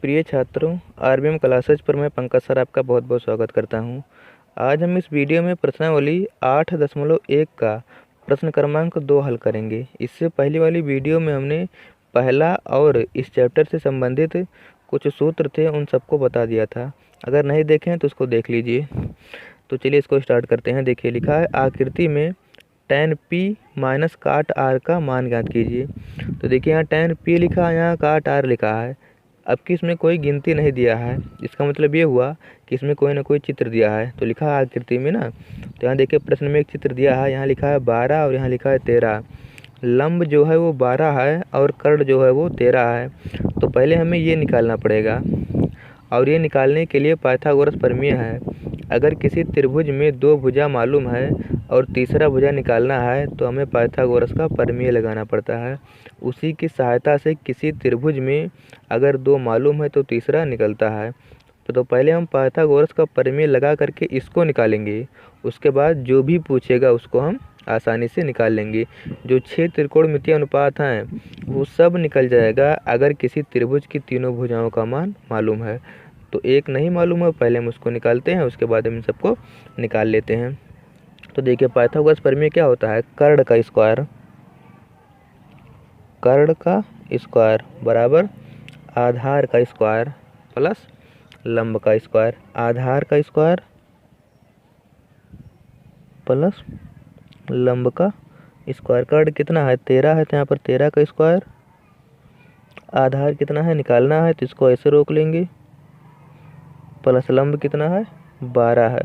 प्रिय छात्रों, RBM classes पर मैं पंकज सर आपका बहुत बहुत स्वागत करता हूं। आज हम इस वीडियो में प्रश्नावली 8.1 का प्रश्न क्रमांक 2 हल करेंगे। इससे पहले वाली वीडियो में हमने पहला और इस चैप्टर से संबंधित कुछ सूत्र थे उन सबको बता दिया था। अगर नहीं देखें तो उसको देख लीजिए। तो चलिए इसको स्टार्ट करते हैं। देखिए लिखा है आकृति में tan p माइनस काट r का मान ज्ञात कीजिए। तो देखिए यहाँ tan p लिखा है, यहाँ काट r लिखा है। अब कि इसमें कोई गिनती नहीं दिया है, इसका मतलब ये हुआ कि इसमें कोई ना कोई चित्र दिया है। तो लिखा है आकृति में ना, तो यहाँ देखिए प्रश्न में एक चित्र दिया है। यहाँ लिखा है 12 और यहाँ लिखा है 13। लंब जो है वो 12 है और कर्ण जो है वो 13 है। तो पहले हमें ये निकालना पड़ेगा, और ये निकालने के लिए पाइथागोरस प्रमेय है। अगर किसी त्रिभुज में दो भुजा मालूम है और तीसरा भुजा निकालना है तो हमें पाइथागोरस का प्रमेय लगाना पड़ता है। उसी की सहायता से किसी त्रिभुज में अगर दो मालूम है तो तीसरा निकलता है। तो पहले हम पाइथागोरस का प्रमेय लगा करके इसको निकालेंगे। उसके बाद जो भी पूछेगा उसको हम आसानी से निकाल लेंगे। जो 6 त्रिकोणमितीय अनुपात हैं वो सब निकल जाएगा अगर किसी त्रिभुज की तीनों भुजाओं का मान मालूम है। तो एक नहीं मालूम है, पहले हम उसको निकालते हैं, उसके बाद हम इन सबको निकाल लेते हैं। तो देखिए पाइथागोरस प्रमेय क्या होता है, कर्ण का स्क्वायर बराबर आधार का स्क्वायर प्लस लंब का स्क्वायर। आधार का स्क्वायर प्लस लंब का स्क्वायर। कर्ण कितना है 13 है, तो यहाँ पर 13 का स्क्वायर। आधार कितना है निकालना है तो इसको ऐसे रोक लेंगे, प्लस लंब कितना है 12 है,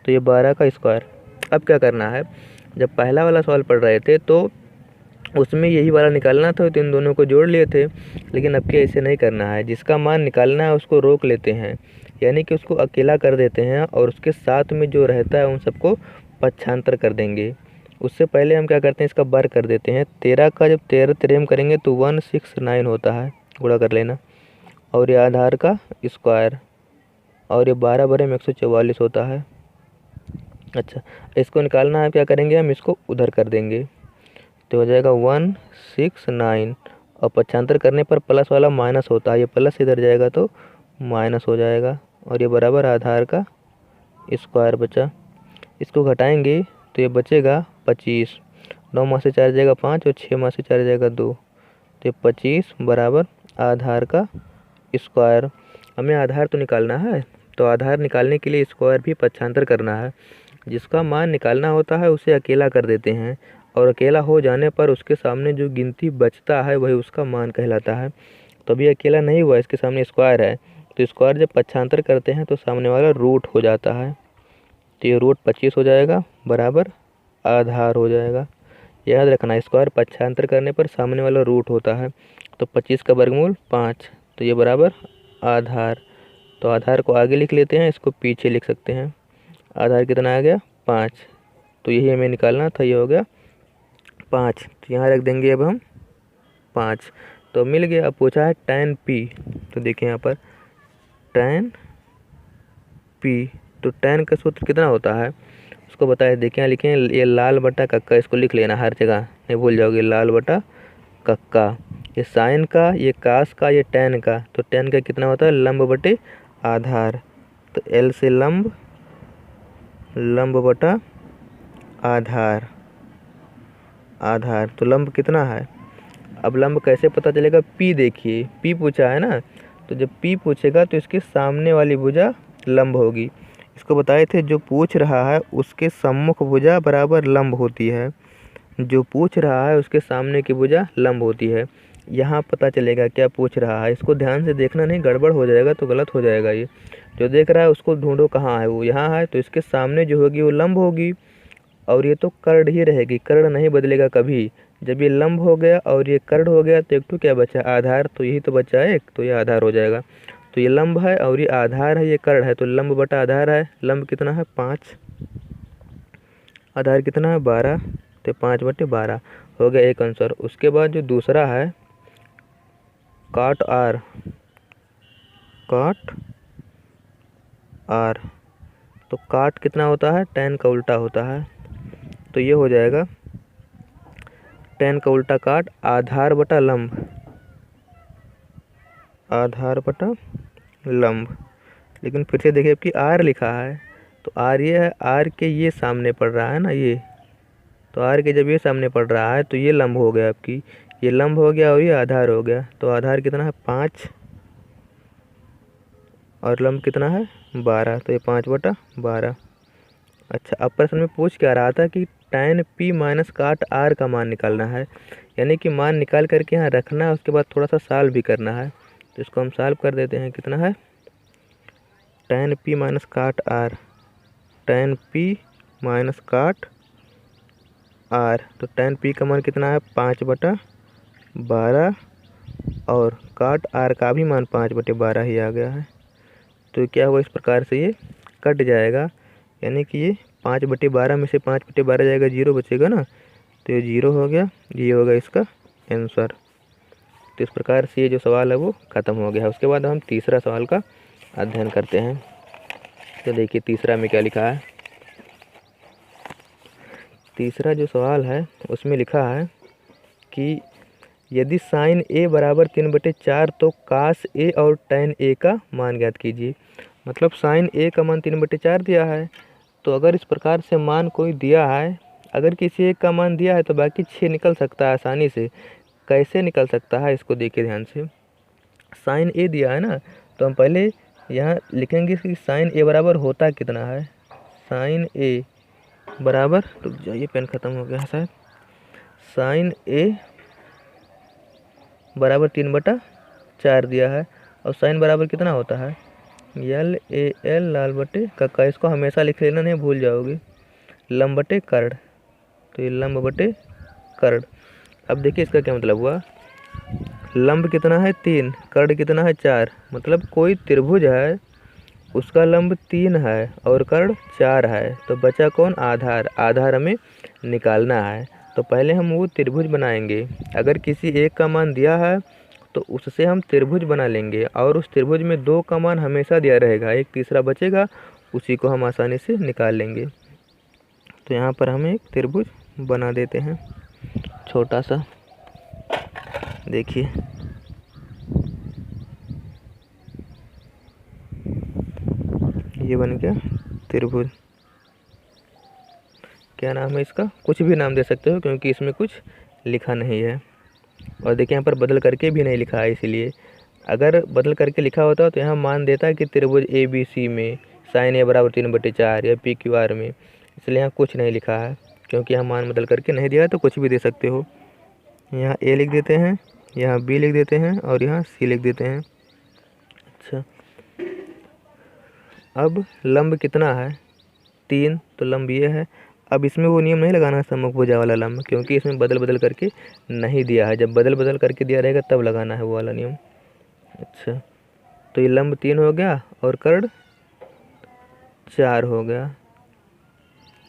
तो ये 12 का स्क्वायर। अब क्या करना है, जब पहला वाला सवाल पढ़ रहे थे तो उसमें यही वाला निकालना था, तो इन दोनों को जोड़ लिए थे। लेकिन अब क्या ऐसे नहीं करना है, जिसका मान निकालना है उसको रोक लेते हैं, यानी कि उसको अकेला कर देते हैं और उसके साथ में जो रहता है उन सबको पक्षांतर कर देंगे। उससे पहले हम क्या करते हैं, इसका वर्ग कर देते हैं। 13 का जब 13 तिरेम करेंगे तो 169 होता है, गुणा कर लेना। और ये आधार का स्क्वायर, और ये 12 बरे में 144 होता है। अच्छा, इसको निकालना है, क्या करेंगे हम इसको उधर कर देंगे तो हो जाएगा 169। और पक्षांतर करने पर प्लस वाला माइनस होता है, ये प्लस इधर जाएगा तो माइनस हो जाएगा। और ये बराबर आधार का स्क्वायर बचा। इसको घटाएंगे तो ये बचेगा 25। 9 में से 4 जाएगा 5 और 6 में से 4 जाएगा 2, तो 25 बराबर आधार का स्क्वायर। हमें आधार तो निकालना है, तो आधार निकालने के लिए स्क्वायर भी पक्षांतर करना है। जिसका मान निकालना होता है उसे अकेला कर देते हैं, और अकेला हो जाने पर उसके सामने जो गिनती बचता है वही उसका मान कहलाता है। तो अभी अकेला नहीं हुआ, इसके सामने स्क्वायर है, तो स्क्वायर जब पक्षांतर करते हैं तो सामने वाला रूट हो जाता है, तो ये रूट 25 हो जाएगा बराबर आधार हो जाएगा। याद रखना, स्क्वायर पक्षांतर करने पर सामने वाला रूट होता है। तो 25 का वर्गमूल 5, तो ये बराबर आधार। तो आधार को आगे लिख लेते हैं, इसको पीछे लिख सकते हैं। आधार कितना आ गया 5, तो यही हमें निकालना था, ये हो गया 5। तो यहाँ रख देंगे अब हम 5, तो मिल गया। अब पूछा है tan p, तो देखिए यहाँ पर tan p, तो tan का सूत्र कितना होता है उसको बताए। देखिए यहाँ लिखे ये लाल बटा कक्का, इसको लिख लेना हर जगह, नहीं भूल जाओगे, लाल बटा कक्का। ये साइन का, ये कास का, ये tan का, तो tan का कितना होता है लंब बटे आधार। तो L से लंब, लंब बटा आधार, आधार। तो लंब कितना है, अब लंब कैसे पता चलेगा, P देखिए, P पूछा है ना, तो जब P पूछेगा तो इसके सामने वाली भुजा लंब होगी। इसको बताए थे जो पूछ रहा है उसके सम्मुख भुजा बराबर लंब होती है, जो पूछ रहा है उसके सामने की भुजा लंब होती है। यहाँ पता चलेगा क्या पूछ रहा है, इसको ध्यान से देखना, नहीं गड़बड़ हो जाएगा तो गलत हो जाएगा। ये जो देख रहा है उसको ढूंढो कहाँ है, वो यहाँ है, तो इसके सामने जो होगी वो लंब होगी, और ये तो कर्ण ही रहेगी, कर्ण नहीं बदलेगा कभी। जब ये लंब हो गया और ये कर्ण हो गया तो एक तो क्या बचा आधार, तो यही तो बचा एक, तो ये आधार हो जाएगा। तो ये लंब है और ये आधार है, ये कर्ण है, तो लंब बटा आधार है। लंब कितना है 5, आधार कितना है 12, तो 5 बटे 12 हो गया एक आंसर। उसके बाद जो दूसरा है काट आर, काट आर, तो काट कितना होता है tan का उल्टा होता है, तो ये हो जाएगा tan का उल्टा काट आधार बटा लंब, आधार बटा लंब। लेकिन फिर से देखिए आपकी आर लिखा है, तो आर ये है, आर के ये सामने पड़ रहा है ना ये, तो आर के जब ये सामने पड़ रहा है तो ये लंब हो गया आपकी, ये लंब हो गया और ये आधार हो गया। तो आधार कितना है 5 और लंब कितना है 12, तो ये 5/12। अच्छा, अब प्रश्न में पूछ क्या रहा था कि tan p माइनस काट r का मान निकालना है, यानी कि मान निकाल करके यहाँ रखना है, उसके बाद थोड़ा सा सॉल्व भी करना है। तो इसको हम सॉल्व कर देते हैं। कितना है tan p माइनस काट r, tan p माइनस काट r, तो tan p का मान कितना है 5/12 और काट r का भी मान 5/12 ही आ गया है। तो क्या हुआ, इस प्रकार से ये कट जाएगा, यानी कि ये 5/12 में से 5/12 जाएगा, 0 बचेगा ना, तो ये 0 हो गया, ये होगा इसका आंसर। तो इस प्रकार से ये जो सवाल है वो ख़त्म हो गया है। उसके बाद हम तीसरा सवाल का अध्ययन करते हैं। तो देखिए तीसरा में क्या लिखा है। तीसरा जो सवाल है उसमें लिखा है कि यदि साइन ए बराबर 3/4 तो कास ए और टैन ए का मान ज्ञात कीजिए। मतलब साइन ए का मान 3/4 दिया है, तो अगर इस प्रकार से मान कोई दिया है, अगर किसी एक का मान दिया है तो बाकी 6 निकल सकता है आसानी से। कैसे निकल सकता है इसको देखिए ध्यान से। साइन ए दिया है ना, तो हम पहले यहाँ लिखेंगे कि साइन ए बराबर होता कितना है। साइन ए बराबर, रुक जाइए पेन ख़त्म हो गया है शायद। साइन ए बराबर 3/4 दिया है, और साइन बराबर कितना होता है LAL लाल बटे का। इसको हमेशा लिख लेना, नहीं भूल जाओगे। लंब बटे कर्ण, तो ये लंब बटे कर्ण। अब देखिए इसका क्या मतलब हुआ, लंब कितना है 3, कर्ण कितना है 4। मतलब कोई त्रिभुज है, उसका लंब 3 है और कर्ण 4 है, तो बचा कौन, आधार। आधार हमें निकालना है, तो पहले हम वो त्रिभुज बनाएंगे। अगर किसी एक का मान दिया है तो उससे हम त्रिभुज बना लेंगे, और उस त्रिभुज में 2 का मान हमेशा दिया रहेगा, एक तीसरा बचेगा, उसी को हम आसानी से निकाल लेंगे। तो यहाँ पर हम एक त्रिभुज बना देते हैं छोटा सा। देखिए ये बन गया त्रिभुज। क्या नाम है इसका, कुछ भी नाम दे सकते हो क्योंकि इसमें कुछ लिखा नहीं है। और देखिए यहाँ पर बदल करके भी नहीं लिखा है, इसीलिए अगर बदल करके लिखा होता तो यहाँ मान देता कि त्रिभुज ABC में साइन ए बराबर 3/4 या PQR में, इसलिए यहाँ कुछ नहीं लिखा है क्योंकि यहाँ मान बदल करके नहीं दिया है, तो कुछ भी दे सकते हो। यहाँ A लिख देते हैं, यहाँ B लिख देते हैं और यहाँ C लिख देते हैं। अच्छा, अब लंब कितना है 3, तो लंब ये है। अब इसमें वो नियम नहीं लगाना समभुजा वाला लंब, क्योंकि इसमें बदल बदल करके नहीं दिया है। जब बदल बदल करके दिया रहेगा तब लगाना है वो वाला नियम। अच्छा, तो ये लंब 3 हो गया और कर्ण 4 हो गया।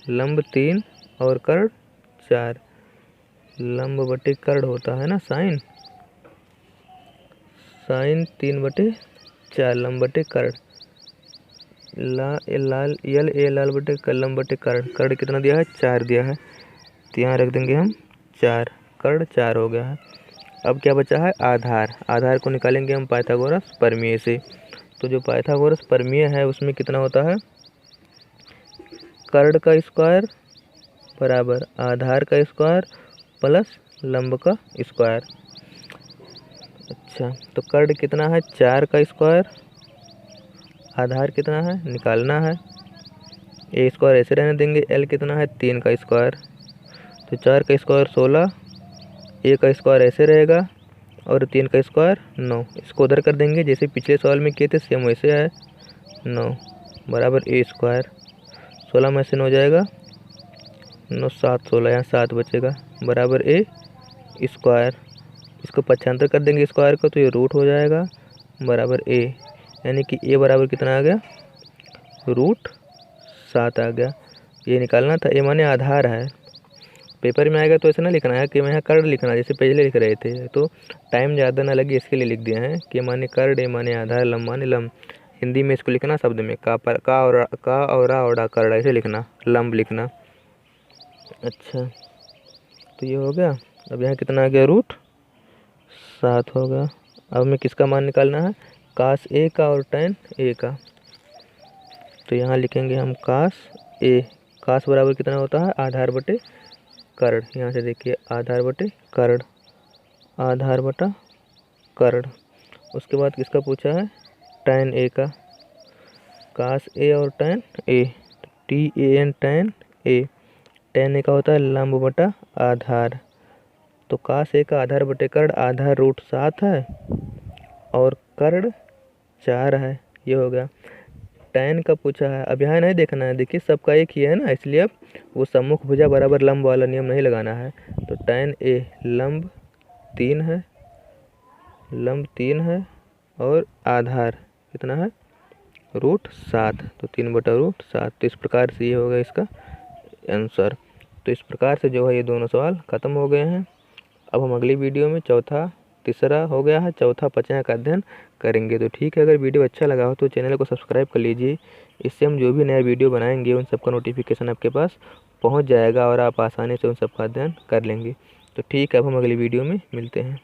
लंब 3 और कर्ण 4, लंब बटे कर्ण होता है ना साइन, साइन 3/4 लंब बटे कर्ण, लाल लाल बटे लंब बटे कर्ण। कर्ण कितना दिया है 4 दिया है, तो यहाँ रख देंगे हम 4, कर्ण 4 हो गया है। अब क्या बचा है आधार। आधार को निकालेंगे हम पाइथागोरस प्रमेय से। तो जो पाइथागोरस प्रमेय है उसमें कितना होता है, कर्ण का स्क्वायर बराबर आधार का स्क्वायर प्लस लंब का स्क्वायर। अच्छा, तो कर्ण कितना है 4 का स्क्वायर, आधार कितना है निकालना है, ए स्क्वायर ऐसे रहने देंगे, L कितना है 3 का स्क्वायर, तो 4 का स्क्वायर 16, ए का स्क्वायर ऐसे रहेगा और 3 का स्क्वायर 9। इसको उधर कर देंगे, जैसे पिछले सवाल में किए थे सेम वैसे है। 9 बराबर ए स्क्वायर, 16 में से 9 जाएगा, 9 7 16, यहाँ 7 बचेगा, बराबर ए स्क्वायर। इसको पक्षांतर कर देंगे स्क्वायर को, तो ये रूट हो जाएगा, बराबर ए। यानी कि ए बराबर कितना आ गया, √7 आ गया। ये निकालना था, ए माने आधार है। पेपर में आएगा तो ऐसा ना लिखना है कि मैं यहाँ कर्ण लिखना जैसे पहले लिख रहे थे, तो टाइम ज़्यादा ना लगे इसके लिए लिख दिया है कि माने कर्ण, ए माने आधार, लंब माने लंब। हिंदी में इसको लिखना शब्द में का और रा कर्ण ऐसे लिखना, लंब लिखना। अच्छा, तो ये हो गया। अब यहाँ कितना आ गया, √7 हो गया। अब हमें किसका मान निकालना है, कास ए का और tan ए का। तो यहाँ लिखेंगे हम कास ए, कास बराबर कितना होता है, आधार बटे कर्ण। यहाँ से देखिए आधार बटे कर्ण, आधार बटा कर्ण। उसके बाद किसका पूछा है, tan ए का, कास ए और tan ए, TAN tan ए। tan ए का होता है लंब बटा आधार, तो कास ए का आधार बटे कर्ण, आधार √7 है और कर्ण 4 है। ये हो गया। tan का पूछा है, अब यहाँ नहीं देखना है, देखिए सबका एक ही है ना, इसलिए अब वो सम्मुख भुजा बराबर लंब वाला नियम नहीं लगाना है। तो tan ए लंब 3 है, लंब 3 है और आधार कितना है, √7, तो 3/√7। तो इस प्रकार से ये होगा इसका आंसर। तो इस प्रकार से जो है ये दोनों सवाल ख़त्म हो गए हैं। अब हम अगली वीडियो में तीसरा हो गया है, चौथा पचयं का अध्ययन करेंगे। तो ठीक है, अगर वीडियो अच्छा लगा हो तो चैनल को सब्सक्राइब कर लीजिए, इससे हम जो भी नया वीडियो बनाएंगे उन सबका नोटिफिकेशन आपके पास पहुंच जाएगा और आप आसानी से उन सबका अध्ययन कर लेंगे। तो ठीक है, अब हम अगली वीडियो में मिलते हैं।